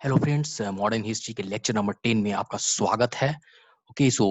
Hello friends, modern history के lecture number 10 में आपका स्वागत है। ओके, सो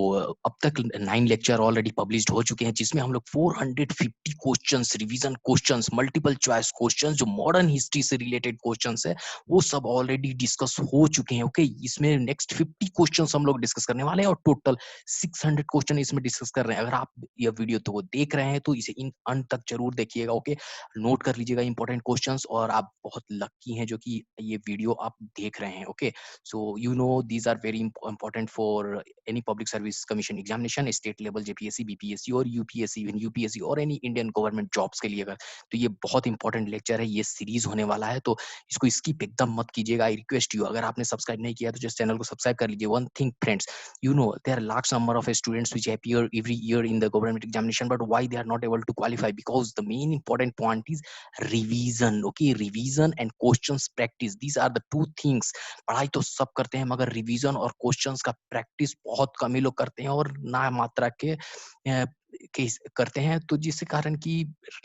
अब तक 9 लेक्चर ऑलरेडी पब्लिश्ड हो चुके हैं, जिसमें हम लोग 450 questions, revision questions, multiple choice questions, जो मॉडर्न हिस्ट्री से रिलेटेड क्वेश्चंस है, वो सब ऑलरेडी डिस्कस हो चुके हैं। ओके, इसमें नेक्स्ट 50 क्वेश्चंस हम लोग डिस्कस करने वाले हैं और टोटल 600 क्वेश्चन इसमें डिस्कस कर रहे हैं। अगर आप ये वीडियो तो देख रहे हैं तो इसे इन अंत तक जरूर देखिएगा। ओके, नोट कर लीजिएगा इंपॉर्टेंट क्वेश्चंस, और आप बहुत लकी हैं जो कि ये वीडियो आप देख रहे हैं। Okay, so you know these are very important for any public service commission examination, state level JPSC, BPSC और UPSC, even UPSC और any Indian government jobs के लिए। अगर तो ये बहुत इंपॉर्टेंट लेक्चर है, ये सीरीज होने वाला है, तो इसको स्किप एकदम मत कीजिएगा। आई रिक्वेस्ट यू, अगर आपने सब्सक्राइब नहीं किया तो जिस चैनल को सब्सक्राइब कर लीजिए। One thing friends, you know there are large number of students which appear every year in the government examination, but why they are not able to qualify? Because the main important point is revision. Okay, revision and questions practice, these are the two things। पढ़ाई तो सब करते हैं, मगर revision और questions का practice बहुत कम ही लोग करते हैं, और ना मात्रा के करते हैं, तो जिसके कारण कि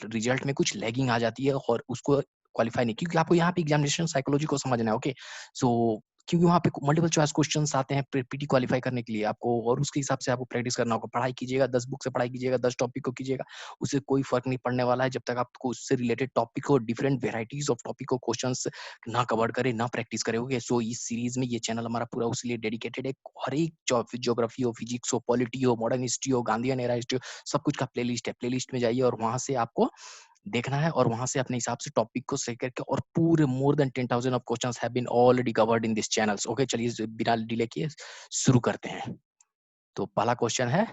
रिजल्ट में कुछ लैगिंग आ जाती है और उसको क्वालिफाई नहीं, क्योंकि आपको यहाँ पे एग्जामिनेशन साइकोलॉजी को समझना है। ओके, सो क्योंकि वहाँ पे मल्टीपल चॉइस क्वेश्चंस आते हैं पीटी क्वालिफाई करने के लिए आपको, और उसके हिसाब से आपको प्रैक्टिस करना होगा। पढ़ाई कीजिएगा, 10 बुक से पढ़ाई कीजिएगा, 10 टॉपिक को कीजिएगा, उससे कोई फर्क नहीं पड़ने वाला है, जब तक आपको उससे रिलेटेड टॉपिक को, डिफरेंट वेराइटीज ऑफ टॉपिक को क्वेश्चंस ना कवर करे, ना प्रैक्टिस करे। ओके, सो इस सीरीज में ये चैनल हमारा पूरा उसके लिए डेडिकेटेड है। हर एक ज्योग्राफी हो, फिजिक्स हो, पॉलिटी हो, मॉडर्न हिस्ट्री हो, गांधीयन एरा हिस्ट्री हो, सब कुछ का प्लेलिस्ट है। प्लेलिस्ट में जाइए और वहां से आपको देखना है, और वहां से अपने हिसाब से टॉपिक को सही करके, और पूरे more than 10,000 of questions have been already covered in this channels. Okay, चलिए बिना डिले किए शुरू करते हैं। तो पहला क्वेश्चन है,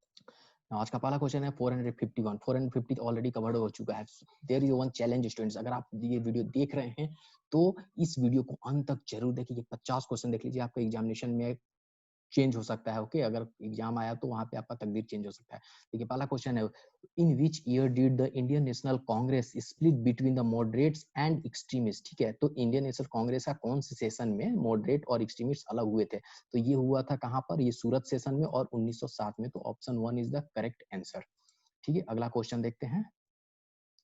आज का पहला क्वेश्चन है 451। 450 ऑलरेडी कवर्ड हो चुका है। There is one challenge students, अगर आप ये वीडियो देख रहे हैं तो इस वीडियो को अंत तक जरूर देखिए। 50 क्वेश्चन देख लीजिए, आपका एग्जामिनेशन में चेंज हो सकता है। ओके, अगर एग्जाम आया तो वहां पे आपका तकदीर चेंज हो सकता है। देखिए, पहला क्वेश्चन है, in which year did the Indian National Congress split between the moderates and extremist? ठीक है, तो इंडियन नेशनल कांग्रेस का कौन से सेशन में मॉडरेट और एक्सट्रीमिस्ट अलग हुए थे? तो ये हुआ था कहां पर? ये सूरत सेशन में और 1907 में। तो option 1 is the correct answer. ठीक है, अगला क्वेश्चन देखते हैं।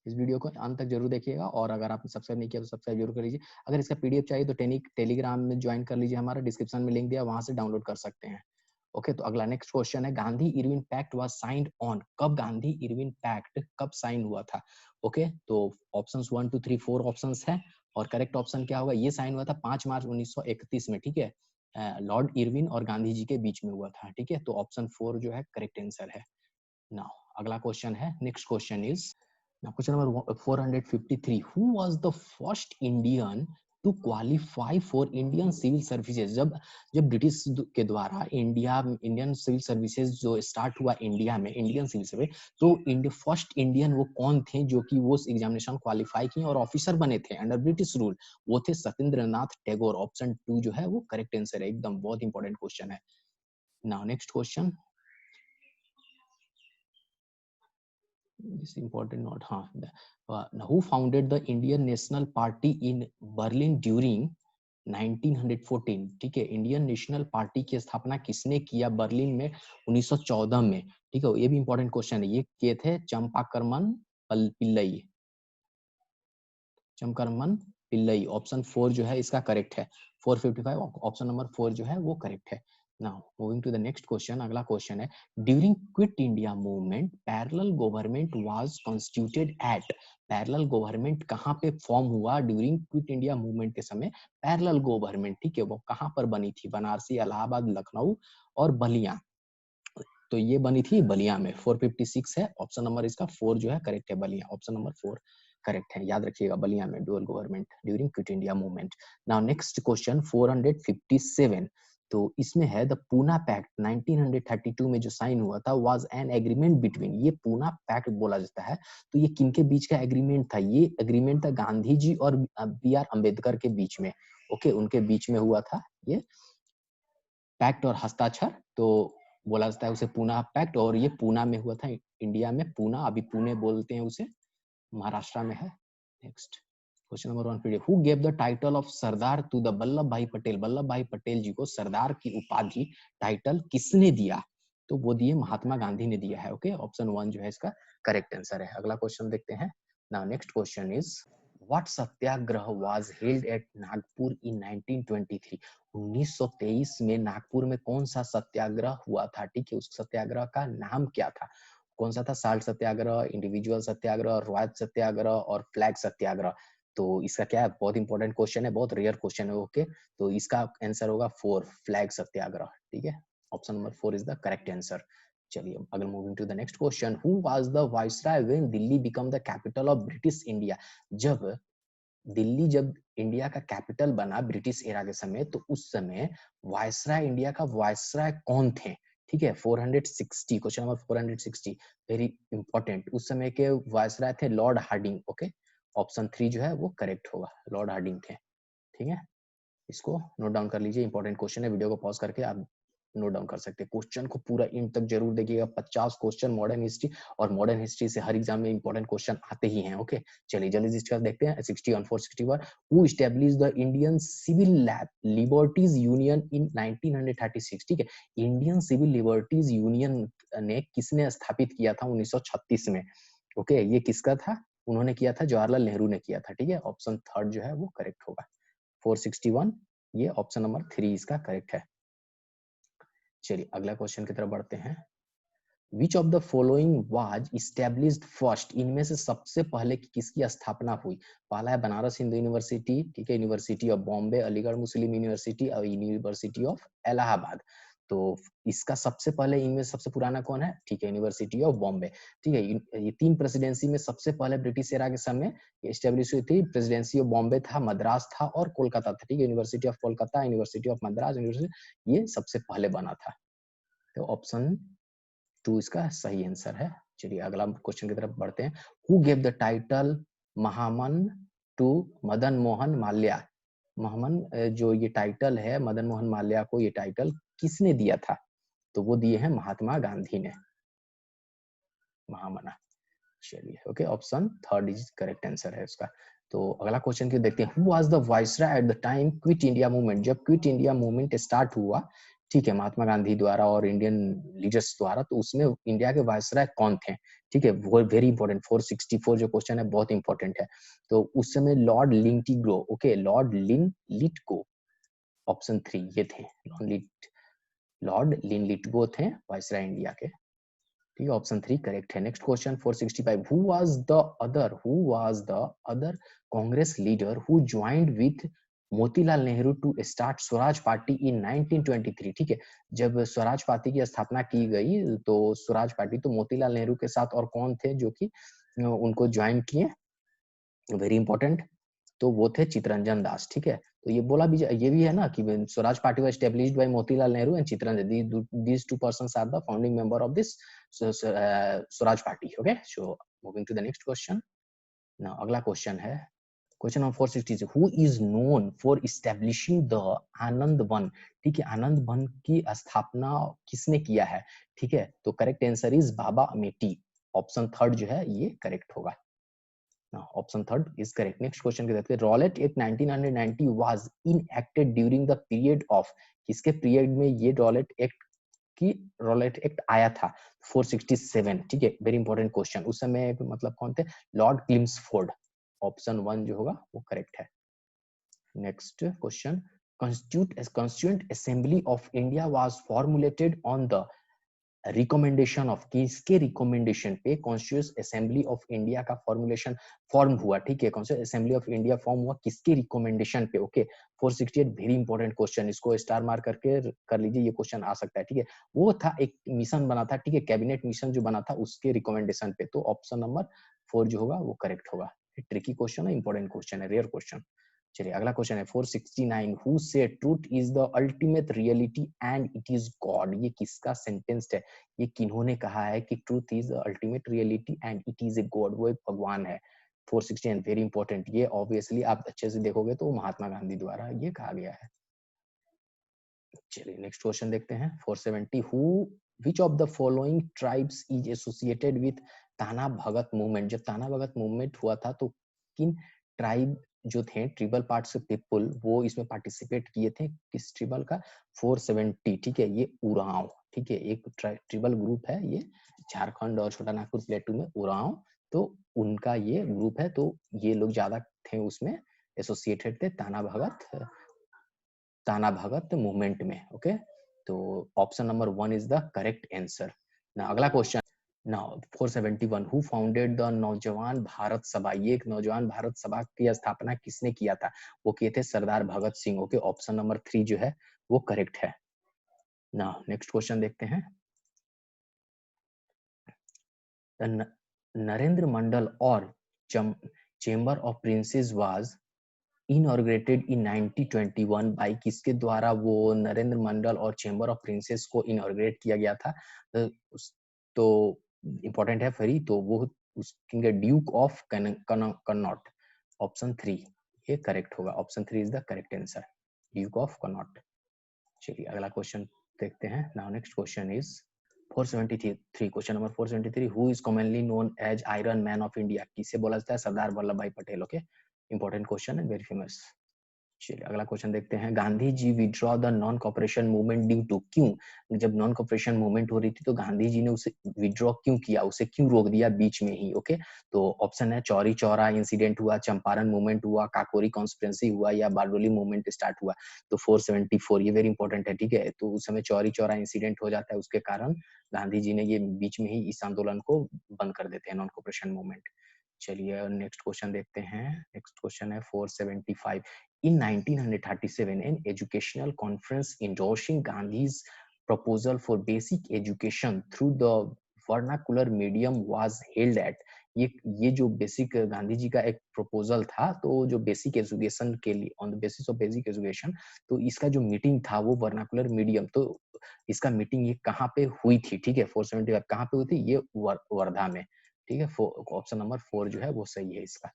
इस वीडियो को अंत तक जरूर देखिएगा, और अगर आपने सब्सक्राइब नहीं किया तो सब्सक्राइब जरूर कर लीजिए। अगर इसका पीडीएफ चाहिए तो टेलीग्राम में ज्वाइन कर लीजिए, हमारा डिस्क्रिप्शन में लिंक दिया, वहां से डाउनलोड कर सकते हैं। ओके, तो अगला नेक्स्ट क्वेश्चन है, Gandhi Irwin pact was signed on? कब गांधी इरविन पैक्ट कब साइन हुआ था? ओके, तो ऑप्शंस 1 2 3 4 ऑप्शंस है, और करेक्ट ऑप्शन क्या होगा? ये साइन हुआ था 5 मार्च 1931 में। ठीक है, लॉर्ड इरविन और गांधी जी के बीच में हुआ था। ठीक है, तो ऑप्शन 4 जो है करेक्ट आंसर है। नाउ अगला क्वेश्चन है, next question is, now question number 453, who was the first Indian to qualify for Indian civil services? जब जब ब्रिटिश के द्वारा इंडियन सिविल सर्विसेज जो स्टार्ट हुआ इंडिया में, इंडियन सिविल सर्विस, तो फर्स्ट इंडियन वो कौन थे जो कि वो एग्जामिनेशन क्वालिफाई किए और ऑफिसर बने थे अंडर ब्रिटिश रूल? वो थे सत्येंद्र नाथ टैगोर। ऑप्शन 2 जो है वो करेक्ट आंसर है, एकदम बहुत इंपॉर्टेंट क्वेश्चन है। Now next question, important not, who founded the Indian National Party in Berlin during 1914? ठीक है, इंडियन नेशनल पार्टी की स्थापना किसने किया बर्लिन में 1914 में? ठीक है, ये भी इंपॉर्टेंट क्वेश्चन है। ये किए थे चंपाकरमन पिल्लई। चंपाकरमन पिल्लई। ऑप्शन 4 जो है इसका करेक्ट है। 455 ऑप्शन नंबर 4 जो है वो करेक्ट है। Now moving to the next question, अगला क्वेश्चन है, during quit India movement parallel government was constituted at? Parallel government कहां पे फॉर्म हुआ ड्यूरिंग क्विट इंडिया मूवमेंट के समय? पैरेलल गवर्नमेंट, ठीक है, वो कहां पर बनी थी? बनारसी, इलाहाबाद, लखनऊ और बलिया। तो ये बनी थी बलिया में। 456 है, ऑप्शन नंबर इसका 4 जो है करेक्ट है, बलिया। ऑप्शन नंबर 4 करेक्ट है, याद रखिएगा, बलिया में dual government during quit India movement. Now next question 457, तो इसमें है द पूना पैक्ट 1932 में जो साइन हुआ था वाज एन एग्रीमेंट बिटवीन, ये पूना पैक्ट बोला जाता है, तो ये किनके बीच का एग्रीमेंट था? ये एग्रीमेंट था गांधी जी और बी आर अम्बेडकर के बीच में। ओके, उनके बीच में हुआ था ये पैक्ट और हस्ताक्षर, तो बोला जाता है उसे पूना पैक्ट, और ये पूना में हुआ था, इंडिया में पूना, अभी पुणे बोलते हैं उसे, महाराष्ट्र में है। Next question number 1, who gave the title of Sardar to the Vallabh Bhai Patel? Vallabh Bhai Patel जी को सरदार की उपाधि, टाइटल किसने दिया? तो वो दिए महात्मा गांधी ने दिया है। ओके, ऑप्शन 1 जो है इसका करेक्ट आंसर है। अगला क्वेश्चन देखते हैं। Now next question is, What Satyagraha was held at Nagpur in 1923? 1923 में नागपुर में कौन सा सत्याग्रह हुआ था? ठीक है, उस सत्याग्रह का नाम क्या था? कौन सा था? साल्ट सत्याग्रह, इंडिविजुअल सत्याग्रह, रॉयत सत्याग्रह और फ्लैग सत्याग्रह। तो इसका क्या है? बहुत इंपॉर्टेंट क्वेश्चन है, बहुत रेयर क्वेश्चन है। ओके, तो इसका आंसर होगा 4, फ्लैग सत्याग्रह। ठीक है, option number 4 is the correct answer. चलिए अगर moving to the next question, who was the viceroy when Delhi become the capital of British India? जब दिल्ली इंडिया का कैपिटल बना ब्रिटिश एरा के समय, तो उस समय वायसराय, इंडिया का वायसराय कौन थे? ठीक है, 460, क्वेश्चन नंबर 460, वेरी इंपॉर्टेंट। उस समय के वायसराय थे लॉर्ड हार्डिंग। ओके, ऑप्शन 3 जो है वो करेक्ट होगा, लॉर्ड हार्डिंग थे। ठीक है, इसको नोट डाउन कर लीजिए, इंपॉर्टेंट क्वेश्चन है। वीडियो को पॉज करके आप नोट डाउन कर सकते हैं। क्वेश्चन को पूरा एंड तक जरूर देखिएगा। 50 क्वेश्चन मॉडर्न हिस्ट्री, और मॉडर्न हिस्ट्री से हर एग्जाम में इंपॉर्टेंट क्वेश्चन आते ही हैं। ओके, चलिए जल्दी डिस्कस देखते हैं। 60 on 461, who established the Indian Civil Liberties Union in 1936? ठीक है, इंडियन सिविल लिबर्टीज यूनियन ने किसने स्थापित किया था 1936 में? ओके, ये किसका था? उन्होंने किया था, जवाहरलाल नेहरू ने किया था। ठीक है, ऑप्शन 3 जो है वो करेक्ट होगा। 461, ये ऑप्शन नंबर 3 इसका करेक्ट है। चलिए अगला क्वेश्चन की तरफ बढ़ते हैं। Which of the following was established first? इनमें से सबसे पहले किसकी स्थापना हुई? पहला है बनारस हिंदू यूनिवर्सिटी, ठीक है, university of Bombay, Aligarh Muslim university और यूनिवर्सिटी ऑफ इलाहाबाद। तो इसका सबसे पहले इनमें सबसे पुराना कौन है? ठीक है, यूनिवर्सिटी ऑफ बॉम्बे। ठीक है, ये 3 प्रेसिडेंसी में सबसे पहले ब्रिटिश एरा के समय एस्टेब्लिश हुई थी। प्रेसिडेंसी ऑफ बॉम्बे था, मद्रास था और कोलकाता था। ठीक है, university of Kolkata, university of Madras, university, ये सबसे पहले बना था। तो ऑप्शन 2 इसका सही आंसर है। चलिए अगला क्वेश्चन की तरफ बढ़ते हैं। Who gave the title Mahamana to Madan Mohan Malaviya? Mahamana, जो ये टाइटल है मदन मोहन माल्या को, ये टाइटल किसने दिया था? तो वो दिए हैं महात्मा गांधी ने, महामना। चलिए okay, option 3 is correct answer है उसका। तो अगला क्वेश्चन की देखते हैं। Who was the viceroy eight the time quit India movement? जब क्विट इंडिया मूवमेंट स्टार्ट हुआ, ठीक है, महात्मा गांधी द्वारा और इंडियन लीडर्स द्वारा, तो उसमें इंडिया के वाइसराय कौन थे? ठीक है, वो वेरी इंपॉर्टेंट। 464 जो क्वेश्चन है बहुत इंपॉर्टेंट है। तो उस समय लॉर्ड लिंटिग्रो, ओके, लॉर्ड लिन लिटगो, ऑप्शन 3 ये थे। लॉर्ड लिन लिटगो थे वाइसराय इंडिया के। ठीक है, ऑप्शन 3 करेक्ट है। Next question 465, who was the other Congress leader who joined with Motilal Nehru to start Swaraj Party in 1923? ठीक है, जब स्वराज पार्टी की स्थापना की गई, तो स्वराज पार्टी, तो मोतीलाल नेहरू के साथ और कौन थे जो कि उनको ज्वाइन किए? वेरी इंपॉर्टेंट, तो वो थे चितरंजन दास। ठीक है, तो ये भी है ना कि Swaraj Party was established by Motilal Nehru and Chitranjan, these two persons are the founding member of this Swaraj Party. Okay, so moving to the next question. ना अगला क्वेश्चन है, question number 460, who is known for establishing the Anandwan? ठीक है, आनंद one की स्थापना किसने किया है? ठीक है, तो correct answer is Baba Amethi. Option 3 जो है ये करेक्ट होगा। Option 3 is correct. Next question के देखते हैं। Rowlatt act 1990 was enacted during the period of? किसके पीरियड में ये रॉलेट एक्ट आया था? 467। ठीक है, वेरी इंपॉर्टेंट क्वेश्चन। उस समय मतलब कौन थे? लॉर्ड क्लिम्सफोर्ड। ऑप्शन 1 जो होगा वो करेक्ट है। Next question, constituent assembly of India was formulated on the recommendation of? किसके रिकमेंडेशन पे कॉन्स्टिट्यूएंट असेंबली ऑफ इंडिया का फॉर्मुलेशन फॉर्म हुआ? ठीक है, constituent assembly of India form हुआ किसके रिकमेंडेशन पे? ओके, 468 वेरी इंपॉर्टेंट क्वेश्चन, इसको स्टार मार्क करके कर लीजिए, ये क्वेश्चन आ सकता है। ठीक है, वो था एक मिशन बना था, ठीक है, कैबिनेट मिशन जो बना था उसके रिकमेंडेशन पे। तो ऑप्शन नंबर 4 जो होगा वो करेक्ट होगा। ट्रिकी क्वेश्चन है, इंपॉर्टेंट क्वेश्चन है, रेयर क्वेश्चन। चलिए अगला क्वेश्चन है 469, who said truth is the ultimate reality and it is God? ये किसका सेंटेंस है? ये किन्होंने कहा है कि truth is the ultimate reality and it is a god? वो एक भगवान है। 469 वेरी इंपॉर्टेंट, ये ऑब्वियसली आप अच्छे से देखोगे तो महात्मा गांधी द्वारा ये कहा गया है। चलिए नेक्स्ट क्वेश्चन देखते हैं 470, who which of the following tribes is associated with ताना भगत मूवमेंट? जब ताना भगत मूवमेंट हुआ था तो किन ट्राइब जो थे, ट्रिबल पार्ट्स ऑफ पीपल, वो इसमें पार्टिसिपेट किए थे? किस ट्रिबल का? 470। ठीक है, ये उरांव, ठीक है, एक ट्रिबल ग्रुप है ये, झारखंड और छोटा नागपुर प्लेटू में उरांव, तो उनका ये ग्रुप है। तो ये लोग ज्यादा थे उसमें, एसोसिएटेड थे ताना भगत मूवमेंट में। ओके, तो option number 1 is the correct answer. ना अगला question, now 471 who founded the नौजवान भारत सभा, ये एक नौजवान भारत सभा की स्थापना किसने किया था? वो किए थे सरदार Bhagat Singh. Okay, option number 3 जो है वो करेक्ट है। नाउ नेक्स्ट क्वेश्चन देखते हैं। नरेंद्र मंडल और chamber of princes was inaugurated in 1921 by किसके द्वारा वो नरेंद्र मंडल और चेंबर ऑफ प्रिंसेस को इनॉर्गेट किया गया था? तो इंपॉर्टेंट है फ्री, तो वो उसके ड्यूक ऑफ कनॉट, ऑप्शन 3 ये करेक्ट होगा। Option 3 is the correct answer, duke of Connaught. चलिए अगला क्वेश्चन देखते हैं। Now next question is 473, question number 473, who is commonly known as iron man of India, किसे बोला जाता है? Sardar Vallabh Bhai Patel. Okay, important question है, वेरी फेमस। चलिए अगला क्वेश्चन देखते हैं। Gandhi ji withdraw the non cooperation movement due to, क्यों? जब नॉन कॉपरेशन मूवमेंट हो रही थी तो गांधी जी ने उसे विड्रॉ क्यों किया, उसे क्यों रोक दिया बीच में ही? ओके, तो ऑप्शन है चौरी चौरा इंसिडेंट हुआ, चंपारण मूवमेंट हुआ, काकोरी कॉन्स्पिरेंसी हुआ, या बारडोली मूवमेंट स्टार्ट हुआ। तो 474 ये वेरी इंपॉर्टेंट है, ठीक है। तो उस समय चौरी चौरा इंसिडेंट हो जाता है, उसके कारण गांधी जी ने ये बीच में ही इस आंदोलन को बंद कर देते हैं, नॉन कॉपरेशन मूवमेंट। चलिए नेक्स्ट क्वेश्चन देखते हैं। नेक्स्ट क्वेश्चन है 475, in 1937 an educational conference endorsing Gandhi's proposal for basic education through the vernacular medium was held at, ये जो बेसिक गांधी जी का एक प्रपोजल था, तो जो बेसिक एजुकेशन के लिए on the basis of basic education, तो इसका जो मीटिंग था वो वर्नाकुलर मीडियम, तो इसका मीटिंग ये कहाँ पे हुई थी? ठीक है, 475 कहाँ पे हुई थी? ये वर्धा में। ठीक है, ऑप्शन नंबर 4 जो है वो सही है इसका।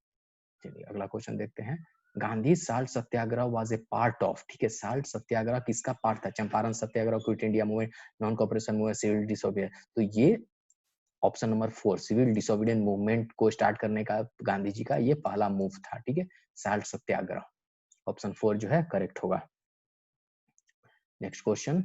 चलिए अगला क्वेश्चन देखते हैं। Gandhi salt Satyagraha was a part of, ठीक है, साल्ट सत्याग्रह किसका पार्ट था? Champaran Satyagraha, quit India movement, non cooperation movement, civil disobedience. तो ये option number 4 civil disobedience movement को स्टार्ट करने का गांधी जी का ये पहला मूव था। ठीक है, साल्ट सत्याग्रह, ऑप्शन 4 जो है करेक्ट होगा। Next question,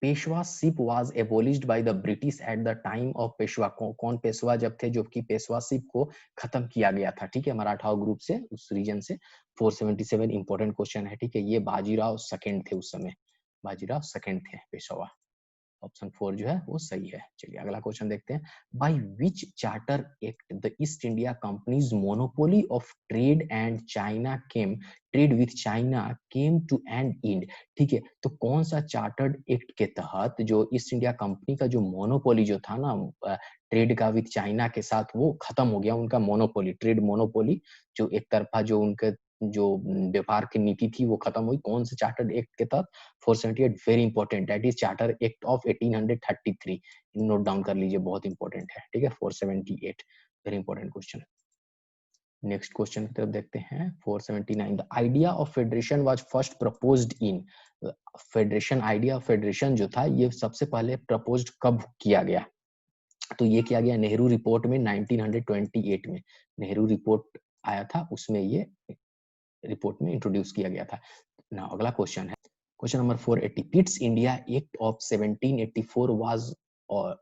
Peshwaship was abolished by the British at the time of Peshwa, कौन पेशवा जब थे जो कि पेशवाशिप को खत्म किया गया था? ठीक है, मराठा ग्रुप से, उस रीजन से। 477 इंपॉर्टेंट क्वेश्चन है, ठीक है। ये बाजीराव सेकंड थे उस समय, बाजीराव सेकंड थे पेशवा। ऑप्शन 4 जो है वो सही है। चलिए अगला क्वेश्चन देखते हैं। By which charter act the East India company's monopoly of trade and China came trade with China came to an end, ठीक है। तो कौन सा चार्टर्ड एक्ट के तहत जो ईस्ट इंडिया कंपनी का जो मोनोपोली जो था ना ट्रेड का विथ चाइना के साथ, वो खत्म हो गया, उनका मोनोपोली, ट्रेड मोनोपोली, जो एक तरफा जो उनके जो व्यापार की नीति थी वो खत्म हुई, कौन से चार्टर्ड एक्ट के तहत? 478 very important, that is charter act of 1833, note down कर लीजिए, बहुत इंपॉर्टेंट है। ठीक है, 478 very important question. Next question की तरफ देखते हैं। 479 the idea of federation was first proposed in, federation, idea of federation जो था ये सबसे पहले प्रपोज्ड कब किया गया? तो ये किया गया नेहरू रिपोर्ट में 1928 में, नेहरू रिपोर्ट आया था, उसमें ये रिपोर्ट में इंट्रोड्यूस किया गया था ना। अगला क्वेश्चन है question number 480, Pitt's India act of 1784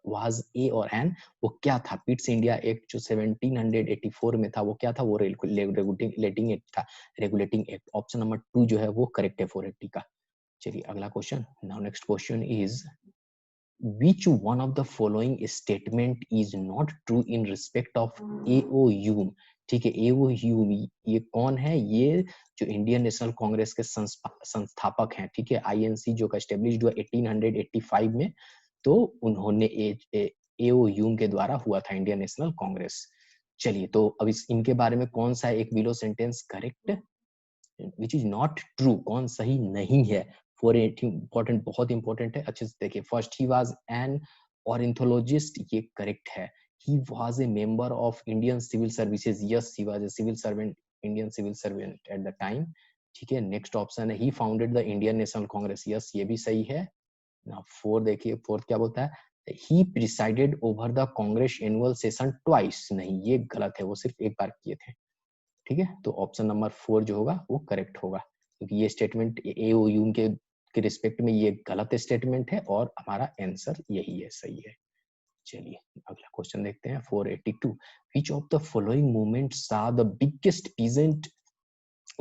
was a और एन, वो क्या था? पिट्स इंडिया एक्ट जो 1784 में था वो क्या था? वो रेगुलेटिंग एक्ट था, रेगुलेटिंग एक्ट। ऑप्शन नंबर 2 जो है वो करेक्ट है 480 का। चलिए अगला question. Now next question is which one of the following statement is not true in respect of AOU? ठीक है, AOU ये कौन है? ये जो इंडियन नेशनल कांग्रेस के संस्थापक हैं, ठीक है। INC जो का एस्टेब्लिश्ड हुआ 1885 में, तो उन्होंने AOU के द्वारा हुआ था, इंडियन नेशनल कांग्रेस। चलिए, तो अब इनके बारे में कौन सा एक below sentence correct, which is not true, कौन सही नहीं है? 480 इंपॉर्टेंट, बहुत इंपॉर्टेंट है, अच्छे से देखिए। First, he was an ornithologist, ये करेक्ट है। He was a member of Indian civil services, yes he was a civil servant, Indian civil servant at the time. ठीक है, नेक्स्ट ऑप्शन है he founded the Indian National Congress, yes ये भी सही है ना। 4 देखिए, फोर्थ क्या बोलता है? He presided over the Congress annual session twice, नहीं ये गलत है, वो सिर्फ एक बार किए थे। ठीक है, तो ऑप्शन नंबर 4 जो होगा वो करेक्ट होगा, क्योंकि ये स्टेटमेंट AOU के रिस्पेक्ट में ये गलत स्टेटमेंट है और हमारा आंसर यही है, सही है। चलिए अगला क्वेश्चन देखते हैं 482 which of the following movements saw the biggest peasant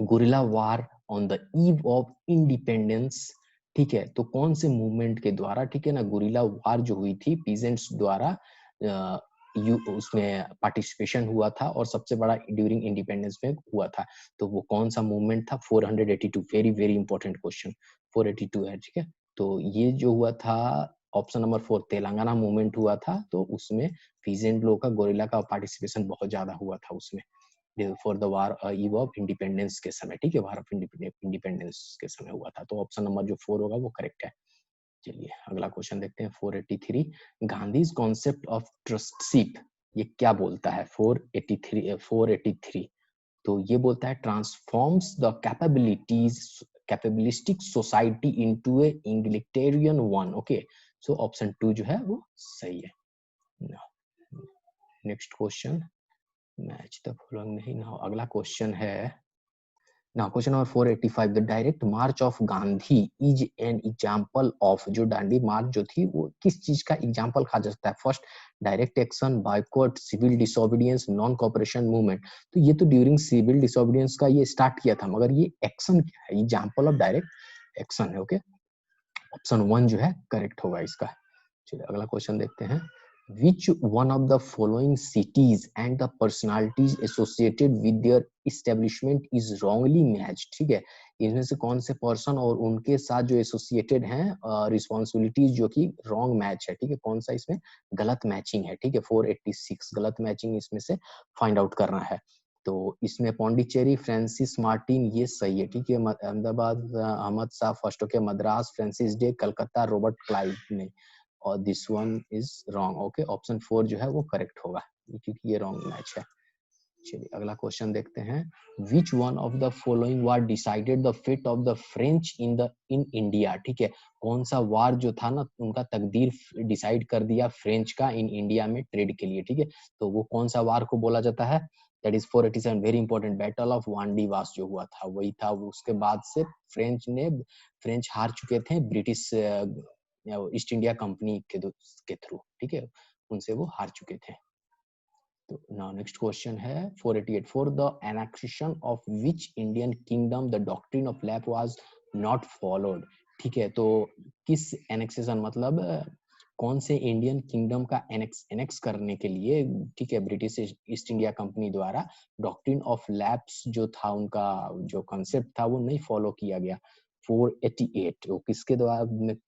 guerrilla war on the eve of independence. ठीक है, तो कौन से मूवमेंट के द्वारा, ठीक है ना, गुरिल्ला वार जो हुई थी पीजेंट्स द्वारा उसमें पार्टिसिपेशन हुआ था और सबसे बड़ा ड्यूरिंग इंडिपेंडेंस में हुआ था, तो वो कौन सा मूवमेंट था? 482 वेरी वेरी इंपॉर्टेंट क्वेश्चन 482 है। ठीक है, तो ये जो हुआ था ऑप्शन नंबर 4 तेलंगाना मूवमेंट हुआ था, तो उसमें पीजेंट लोग का गोरिल्ला का पार्टिसिपेशन बहुत ज्यादा हुआ था उसमें for the war eve of independence के समय। ठीक है, वार ऑफ इंडिपेंडेंस के समय हुआ था, तो ऑप्शन नंबर जो 4 होगा वो करेक्ट है। चलिए अगला क्वेश्चन देखते हैं 483 गांधीज कॉन्सेप्ट ऑफ ट्रस्टशिप ये क्या बोलता है? 483 तो ये बोलता है transforms the capitalistic society into a egalitarian one. Okay, so option 2 जो है वो सही है। Next question match the following नहीं ना। अगला क्वेश्चन है ना, question number 485 the direct march of Gandhi is an example of. जो दांडी मार्च जो थी वो किस चीज का एग्जांपल कहा जा सकता है? First direct action, boycott, civil disobedience, non cooperation movement. तो ये तो ड्यूरिंग सिविल डिसोबीडियंस का ये स्टार्ट किया था, मगर ये एक्शन क्या है? एग्जांपल ऑफ डायरेक्ट एक्शन है। ओके, ऑप्शन 1 जो है करेक्ट होगा इसका। चलिए अगला क्वेश्चन देखते हैं which one of the following cities and the personalities associated with their establishment is wrongly matched। ठीक है, इनमें से कौन से पर्सन और उनके साथ जो एसोसिएटेड हैं रिस्पॉन्सिबिलिटीज जो कि रॉन्ग मैच है। ठीक है, कौन सा इसमें गलत मैचिंग है? ठीक है, 486 गलत मैचिंग इसमें से फाइंड आउट करना है। तो इसमें पौंडीचेरी फ्रांसिस मार्टिन ये सही है। ठीक है, Ahmedabad Ahmad Shah first. Okay, Madras Francis Day, Calcutta Robert Clive ने, और this one is wrong. Okay, option 4 जो है वो करेक्ट होगा क्योंकि ये रॉन्ग मैच है। चलिए अगला क्वेश्चन देखते हैं which one of the following war decided the fate of the French in India. ठीक है, कौन सा वार जो था ना उनका तकदीर डिसाइड कर दिया फ्रेंच का इन इंडिया में ट्रेड के लिए। ठीक है, तो वो कौन सा वार को बोला जाता है? That is 487 very important battle of Wandiwash जो हुआ था वही था। उसके बाद से फ्रेंच हार चुके थे ब्रिटिश ईस्ट इंडिया कंपनी के थ्रू। ठीक है, उनसे वो हार चुके थे। तो नाउ नेक्स्ट क्वेश्चन है 488 for the annexation of which Indian kingdom the doctrine of lap was not followed. ठीक है, तो किस एनेक्सेशन मतलब कौन से इंडियन किंगडम का एनेक्स करने के लिए, ठीक है, ब्रिटिश ईस्ट इंडिया कंपनी द्वारा डॉक्ट्रिन ऑफ लैप्स जो था उनका जो कॉन्सेप्ट था वो नहीं फॉलो किया गया। 488 वो किसके द्वारा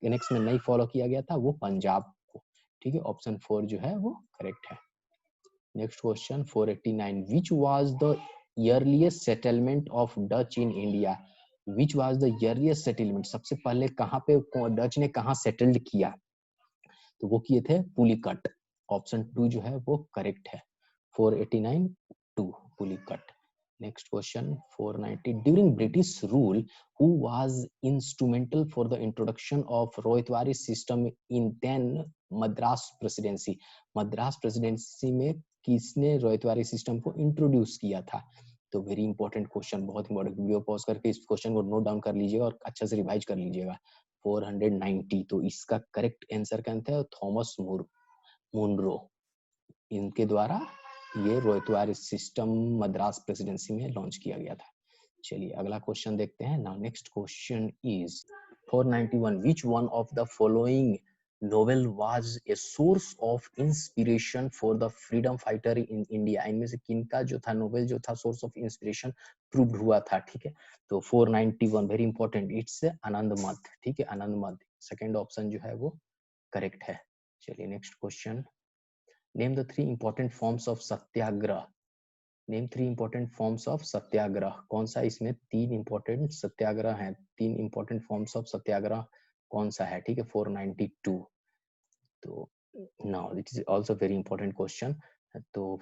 एनेक्स में नहीं फॉलो किया गया था? वो पंजाब को। ठीक है, ऑप्शन 4 जो है वो करेक्ट है। Next question 489 which was the earliest settlement of Dutch in India। which was the earliest settlement सबसे पहले कहाँ पे डच ने कहाँ सेटल्ड किया? तो वो किए थे पुलिकट। ऑप्शन 2 जो है वो करेक्ट है। 489 2 Pulicat. Next question 490 during British rule who was instrumental for the introduction of Ryotwari system in then Madras presidency. Madras presidency में किसने रोयतवारी सिस्टम को इंट्रोड्यूस किया था? तो वेरी इंपॉर्टेंट क्वेश्चन, बहुत इंपॉर्टेंट। वीडियो पॉज करके इस क्वेश्चन को नोट डाउन कर लीजिएगा और अच्छे से रिवाइज कर लीजिएगा। 490 तो इसका करेक्ट आंसर क्या है? थॉमस मुनरो, इनके द्वारा ये रोयतवारी सिस्टम मद्रास प्रेसिडेंसी में लॉन्च किया गया था। चलिए अगला क्वेश्चन देखते हैं। Now next question is 491 which one of the following novel was a source of inspiration for the freedom fighter in India। इनमें से किनका जो था नोवेल जो था सोर्स ऑफ इंस्पिरेशन प्रूव्ड हुआ था? ठीक है, तो 491 वेरी इंपॉर्टेंट, इट्स आनंद मठ। ठीक है, आनंद मठ सेकंड ऑप्शन जो है वो करेक्ट है। चलिए next question name the 3 important forms of Satyagraha. Name 3 important forms of Satyagraha. कौन सा इसमें 3 इंपॉर्टेंट सत्याग्रह हैं? 3 इंपॉर्टेंट फॉर्म्स ऑफ सत्याग्रह कौन सा है? ठीक है, 492। तो now it is also very important question. तो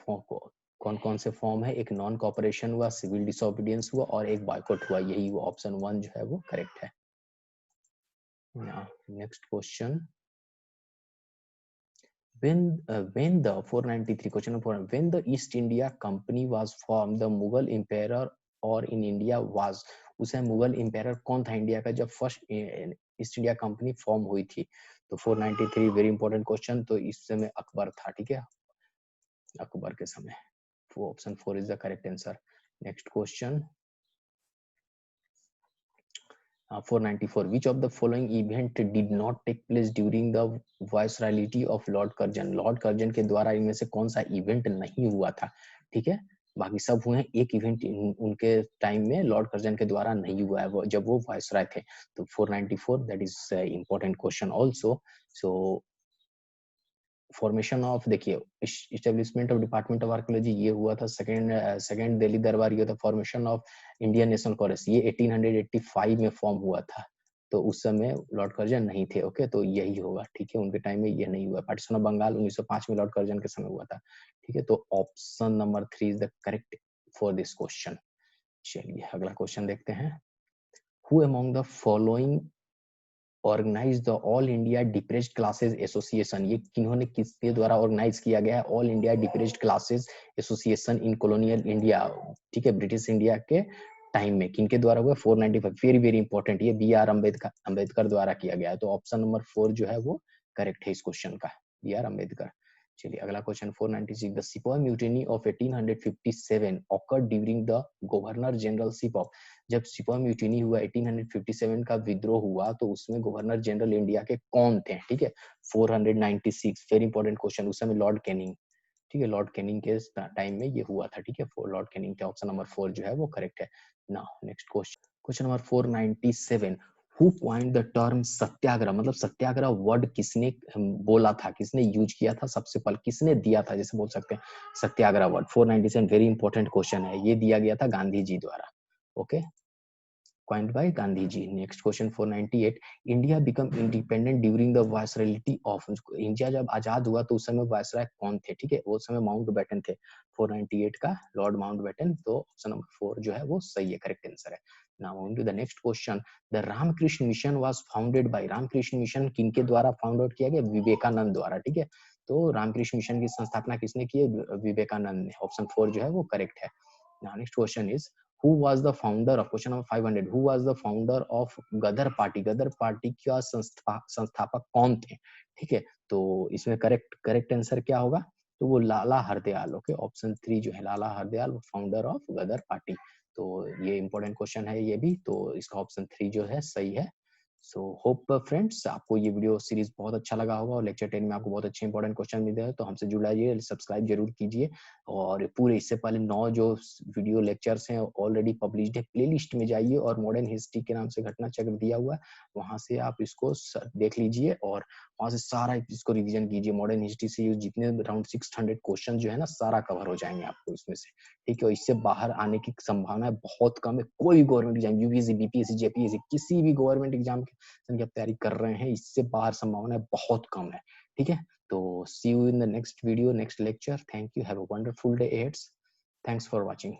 कौन कौन से फॉर्म है? एक नॉन कॉपरेशन हुआ, सिविल डिसोबीडियंस हुआ और एक बॉयकॉट हुआ। यही वो ऑप्शन 1 जो है वो करेक्ट है। Next question when the 493 question number 4, when the East India Company was formed, the Mughal emperor or in India was उस समय मुगल एम्पायर कौन था इंडिया का जब first east India company form हुई थी? तो 493 वेरी इंपॉर्टेंट क्वेश्चन। तो इस समय अकबर था, ठीक है, अकबर के समय। Option 4 is the correct answer. Next question 494 which of the following event did not take place during the viceroyalty of Lord Curzon? Lord Curzon के द्वारा इनमें से कौन सा इवेंट नहीं हुआ था? ठीक है, बाकी सब हुए हैं, एक इवेंट उनके टाइम में लॉर्ड कर्जन के द्वारा नहीं हुआ है जब वो वायसराय थे। तो 494 that is important question also. So formation of, देखिए, establishment of department of archaeology ये हुआ था, सेकंड दिल्ली दरबार ये था, फॉर्मेशन ऑफ इंडियन नेशनल कांग्रेस ये 1885 में फॉर्म हुआ था। तो उस समय लॉर्ड कर्जन नहीं थे। ओके, तो यही होगा, ठीक है, उनके टाइम में ये नहीं हुआ। पार्टीशन ऑफ बंगाल 1905 में लॉर्ड कर्जन के समय हुआ था, ठीक है। तो option number 3 is the correct for this question. चलिए अगला क्वेश्चन देखते हैं। Who among the following organise the All India Depressed Classes Association? ये किन्होंने, किसके द्वारा ऑर्गेनाइज किया गया है All India Depressed Classes Association in colonial India? ठीक है, ब्रिटिश इंडिया के टाइम में किनके द्वारा हुआ? 495 वेरी वेरी इंपॉर्टेंट, ये बी आर अम्बेडकर द्वारा किया गया है। तो ऑप्शन नंबर 4 जो है वो करेक्ट है इस क्वेश्चन का, बी आर अम्बेडकर। चलिए अगला क्वेश्चन 496 द सिपाही mutiny of 1857 occurred during the governor generalship of? जब सिपाही म्यूटिनी हुआ 1857 का विद्रोह हुआ तो उसमें गवर्नर जनरल इंडिया के कौन थे? ठीक है, 496 वेरी इंपॉर्टेंट क्वेश्चन। उस समय लॉर्ड कैनिंग, ठीक है, लॉर्ड कैनिंग के टाइम में ये हुआ था, ठीक है, लॉर्ड कैनिंग के। ऑप्शन नंबर 4 जो है वो करेक्ट है। Now next question number 497 who coined the term Satyagraha? मतलब सत्याग्रह वर्ड किसने बोला था, किसने यूज किया था सबसे पहले, किसने दिया था, जैसे बोल सकते हैं Satyagraha word. 497 very important question है, ये दिया गया था गांधी जी द्वारा। Okay, coined by Gandhi ji. Next question 498 India became independent during the viceroyalty of? India जब आजाद हुआ तो उस समय वायसराय कौन थे? ठीक है, वो समय माउंटबेटन थे। 498 का लॉर्ड माउंटबेटन। तो ऑप्शन नंबर 4 जो है वो सही है, करेक्ट आंसर है। Now moving to the next question the Ramakrishna Mission was founded by? Ramakrishna Mission किनके द्वारा फाउंडेड किया गया? विवेकानंद द्वारा, ठीक है। तो रामकृष्ण मिशन की संस्थापना किसने की है? विवेकानंद ने। ऑप्शन 4 जो है वो करेक्ट है। Now next question is who was the founder of, question number 500 who was the founder of Ghadar Party? Ghadar Party का संस्थापक कौन थे? ठीक है, तो इसमें करेक्ट आंसर क्या होगा? तो वो लाला हरदयाल। ओके, ऑप्शन 3 जो है Lala Hardayal, founder of Ghadar party. तो ये इंपॉर्टेंट क्वेश्चन है ये भी, तो इसका ऑप्शन 3 जो है सही है। सो होप फ्रेंड्स आपको ये वीडियो सीरीज बहुत अच्छा लगा होगा और लेक्चर 10 में आपको बहुत अच्छे इंपॉर्टेंट क्वेश्चन मिले हैं। तो हमसे जुड़ाइए, सब्सक्राइब जरूर कीजिए। और पूरे इससे पहले 9 जो वीडियो लेक्चर्स हैं ऑलरेडी पब्लिश्ड है, प्लेलिस्ट में जाइए और मॉडर्न हिस्ट्री के नाम से घटना चक्र दिया हुआ है, वहां से आप इसको देख लीजिए और वहां से सारा इसको रिवीजन कीजिए। मॉडर्न हिस्ट्री से जितने अराउंड 600 क्वेश्चन जो है ना सारा कवर हो जाएंगे आपको इसमें से, ठीक है। और इससे बाहर आने की संभावना बहुत कम है। कोई government exam, UPSC, BPSC, JPSC, किसी भी गवर्नमेंट एग्जाम की आप तैयारी कर रहे हैं, इससे बाहर संभावना बहुत कम है, ठीक है। तो see you in the next video, next lecture. Thank you. Have a wonderful day ahead. Thanks for watching.